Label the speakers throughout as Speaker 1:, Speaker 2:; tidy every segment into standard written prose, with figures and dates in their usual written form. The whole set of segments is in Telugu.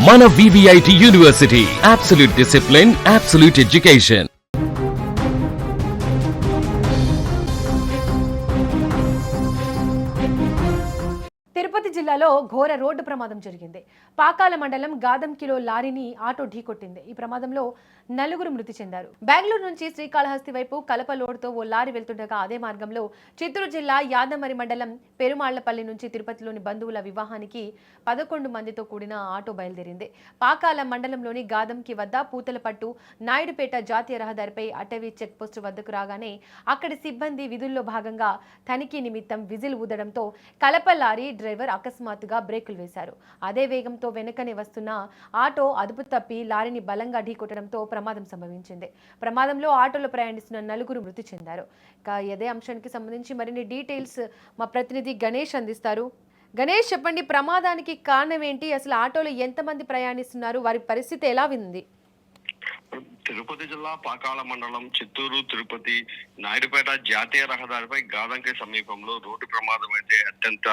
Speaker 1: మన VVIT university, absolute discipline, absolute education.
Speaker 2: Tirupati జిల్లాలో ఘోర రోడ్డు ప్రమాదం జరిగింది. పాకాల మండలం గాదంకిలో లారీని ఆటో ఢీకొట్టింది. ఈ ప్రమాదంలో నలుగురు మృతి చెందారు. బెంగళూరు నుంచి శ్రీకాళహస్తి వైపు కలప లోడ్తో ఓ లారీ వెళ్తుండగా అదే మార్గంలో చిత్తూరు జిల్లా యాదమరి మండలం పెరుమాళ్లపల్లి నుంచి తిరుపతిలోని బంధువుల వివాహానికి 11 మందితో కూడిన ఆటో బయలుదేరింది. పాకాల మండలంలోని గాదంకి వద్ద పూతలపట్టు నాయుడుపేట జాతీయ రహదారిపై అటవీ చెక్పోస్టు వద్దకు రాగానే అక్కడి సిబ్బంది విధుల్లో భాగంగా తనిఖీ నిమిత్తం విజిల్ ఊదడంతో కలప లారీ డ్రైవర్ అకస్మాత్తుగా బ్రేకులు వేశారు. అదే వేగంతో వెనుకనే వస్తున్న ఆటో అదుపు తప్పి లారీని బలంగా ఢీకొట్టడంతో ప్రమాదం సంభవించింది. ప్రమాదంలో ఆటోలో ప్రయాణిస్తున్న నలుగురు మృతి చెందారు. ఇదే అంశానికి సంబంధించి మరిన్ని డీటెయిల్స్ మా ప్రతినిధి గణేష్ అందిస్తారు. గణేష్, చెప్పండి, ప్రమాదానికి కారణం ఏంటి? అసలు ఆటోలో ఎంతమంది ప్రయాణిస్తున్నారు? వారి పరిస్థితి ఎలా ఉంది?
Speaker 3: తిరుపతి జిల్లా పాకాల మండలం చిత్తూరు తిరుపతి నాయుడుపేట జాతీయ రహదారిపై గాదంకి సమీపంలో రోడ్డు ప్రమాదం అయితే అత్యంత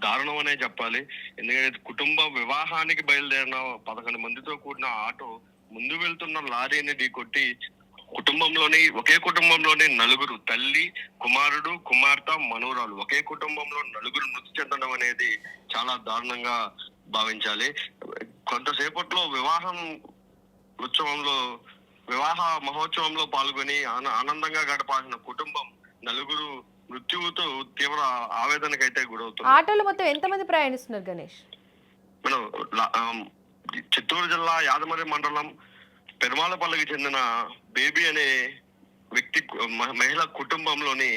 Speaker 3: దారుణం అనే చెప్పాలి. ఎందుకంటే కుటుంబ వివాహానికి బయలుదేరిన 11 మందితో కూడిన ఆటో ముందు వెళ్తున్న లారీని ఢీకొట్టి ఒకే కుటుంబంలోని నలుగురు, తల్లి, కుమారుడు, కుమార్తె, మనవరాలు, ఒకే కుటుంబంలో నలుగురు మృతి చెందడం అనేది చాలా దారుణంగా భావించాలి. కొంతసేపట్లో వివాహ మహోత్సవంలో పాల్గొని ఆనందంగా గడపాల్సిన కుటుంబం నలుగురు మృత్యువుతో తీవ్ర ఆవేదనకైతే గురవుతుంది.
Speaker 2: ఆటోలో మొత్తం ఎంతమంది ప్రయాణిస్తున్నారు గణేష్?
Speaker 3: మనం చిత్తూరు జిల్లా యాదమరి మండలం పెరుమాళపల్లికి చెందిన బేబీ అనే వ్యక్తి మహిళ కుటుంబంలోని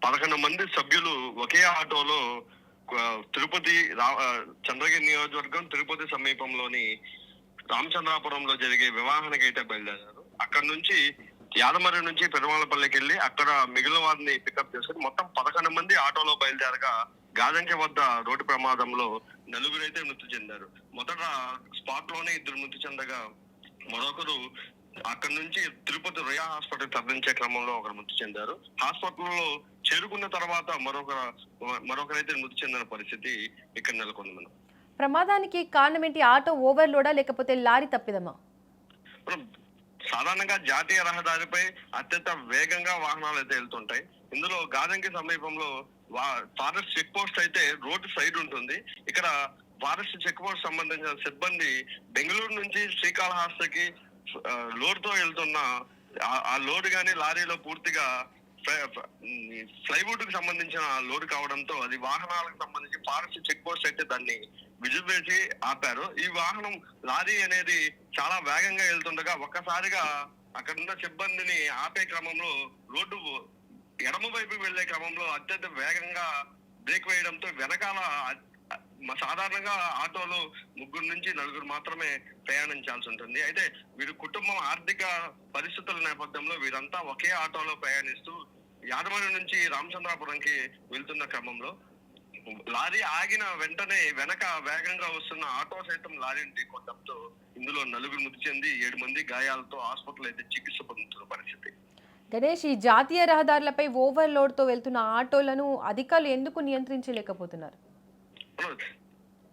Speaker 3: 11 మంది సభ్యులు ఒకే ఆటోలో తిరుపతి చంద్రగిరి నియోజకవర్గం తిరుపతి సమీపంలోని రామచంద్రాపురంలో జరిగే వివాహానికి అయితే బయలుదేరారు. అక్కడ నుంచి యాదమరి నుంచి పెరుమాళపల్లికి వెళ్లి అక్కడ మిగిలిన వారిని పికప్ చేసుకుని మొత్తం 11 మంది ఆటోలో బయలుదేరగా గాదంకి వద్ద రోడ్డు ప్రమాదంలో నలుగురు అయితే మృతి చెందారు. మొదట స్పాట్ లోనే 2 మృతి చెందగా మరొకరు అక్కడ నుంచి తిరుపతి రుయా హాస్పిటల్ తరలించే క్రమంలో ఒకరు మృతి చెందారు. హాస్పిటల్లో చేరుకున్న తర్వాత మరొకరైతే మృతి చెందిన పరిస్థితి ఇక్కడ నెలకొంది.
Speaker 2: ప్రమాదానికి కారణం ఏంటి? ఆటో ఓవర్లోడా లేకపోతే లారీ తప్పిదమా?
Speaker 3: సాధారణంగా జాతీయ రహదారిపై అత్యంత వేగంగా వాహనాలు అయితే వెళ్తుంటాయి. ఇందులో గాదంకి సమీపంలో ఫారెస్ట్ చెక్ పోస్ట్ అయితే రోడ్డు సైడ్ ఉంటుంది. ఇక్కడ ఫారెస్ట్ చెక్ పోస్ట్ సంబంధించిన సిబ్బంది బెంగళూరు నుంచి శ్రీకాళహస్తికి లోడ్ తో వెళ్తున్న ఆ లోడ్ గాని లారీలో పూర్తిగా ఫ్లైవుడ్ కు సంబంధించిన లోడ్ కావడంతో అది వాహనాలకు సంబంధించి ఫారెస్ట్ చెక్ పోస్ట్ అయితే దాన్ని విజిల్ వేసి ఆపారు. ఈ వాహనం లారీ అనేది చాలా వేగంగా వెళ్తుండగా ఒక్కసారిగా అక్కడున్న సిబ్బందిని ఆపే క్రమంలో రోడ్డు ఎడమ వైపు వెళ్లే క్రమంలో అత్యంత వేగంగా బ్రేక్ వేయడంతో వెనకాల సాధారణంగా ఆటోలో 3 నుంచి 4 మాత్రమే ప్రయాణించాల్సి ఉంటుంది. అయితే వీరి కుటుంబం ఆర్థిక పరిస్థితుల నేపథ్యంలో వీరంతా ఒకే ఆటోలో ప్రయాణిస్తూ యాదమరి నుంచి రామచంద్రాపురంకి వెళ్తున్న క్రమంలో లారీ ఆగిన వెంటనే వెనక వేగంగా వస్తున్న ఆటో సైతం లారీని ఢీకొట్టడంతో ఇందులో 4 మృతి చెంది 7 మంది గాయాలతో హాస్పిటల్ అయితే చికిత్స పొందుతున్న పరిస్థితి.
Speaker 2: గణేష్, ఈ జాతీయ రహదారులపై ఓవర్లోడ్ తో వెళ్తున్న ఆటోలను అధికారులు ఎందుకు నియంత్రించలేకపోతున్నారు?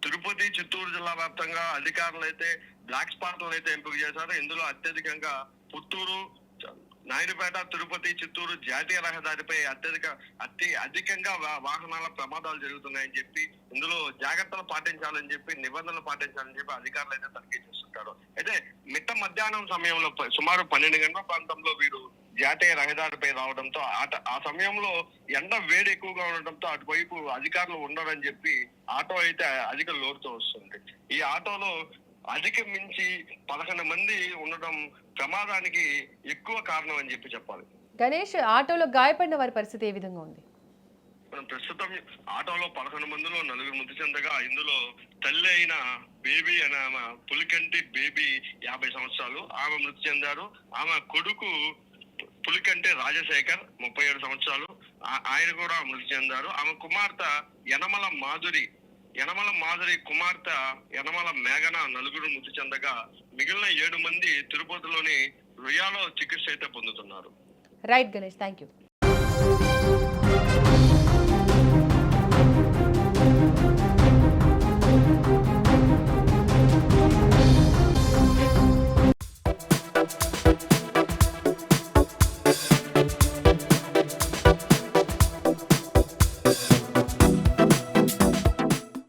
Speaker 3: తిరుపతి చిత్తూరు జిల్లా వ్యాప్తంగా అధికారులు అయితే బ్లాక్ స్పాట్లను అయితే ఎంపిక చేశారు. ఇందులో అత్యధికంగా పుత్తూరు, నాయుడుపేట, తిరుపతి, చిత్తూరు జాతీయ రహదారిపై అధికంగా వాహనాల ప్రమాదాలు జరుగుతున్నాయని చెప్పి ఇందులో జాగ్రత్తలు పాటించాలని చెప్పి నిబంధనలు పాటించాలని చెప్పి అధికారులు అయితే తనిఖీ చేస్తుంటారు. అయితే మిట్ట మధ్యాహ్నం సమయంలో సుమారు 12 గంటల ప్రాంతంలో వీరు జాతీయ రహదారిపై రావడంతో ఆ సమయంలో ఎండ వేడి ఎక్కువగా ఉండడంతో అటువైపు అధికారులు ఉండరని చెప్పి ఆటో అయితే అధిక లోడుతో వస్తుంది. ఈ ఆటోలో అధిక మించి 11 మంది ఉండడం ప్రమాదానికి ఎక్కువ కారణం అని చెప్పి చెప్పాలి.
Speaker 2: గణేష్, ఆటోలో గాయపడిన వారి పరిస్థితి ఏ విధంగా ఉంది?
Speaker 3: ప్రస్తుతం ఆటోలో 11 మందిలో 4 మృతి చెందగా ఇందులో తల్లి అయిన బేబీ అనే ఆమె పులికంటి బేబీ 50 సంవత్సరాలు ఆమె మృతి చెందారు. ఆమె కొడుకు పులికంటి రాజశేఖర్ 37 సంవత్సరాలు ఆయన కూడా మృతి చెందారు. ఆమె కుమార్తె యనమల మాధురి కుమార్తె యనమల మేఘన 4 మృతి చెందగా మిగిలిన 7 మంది తిరుపతిలోని రుయాలో చికిత్స అయితే పొందుతున్నారు.
Speaker 2: Right Ganesh, thank you.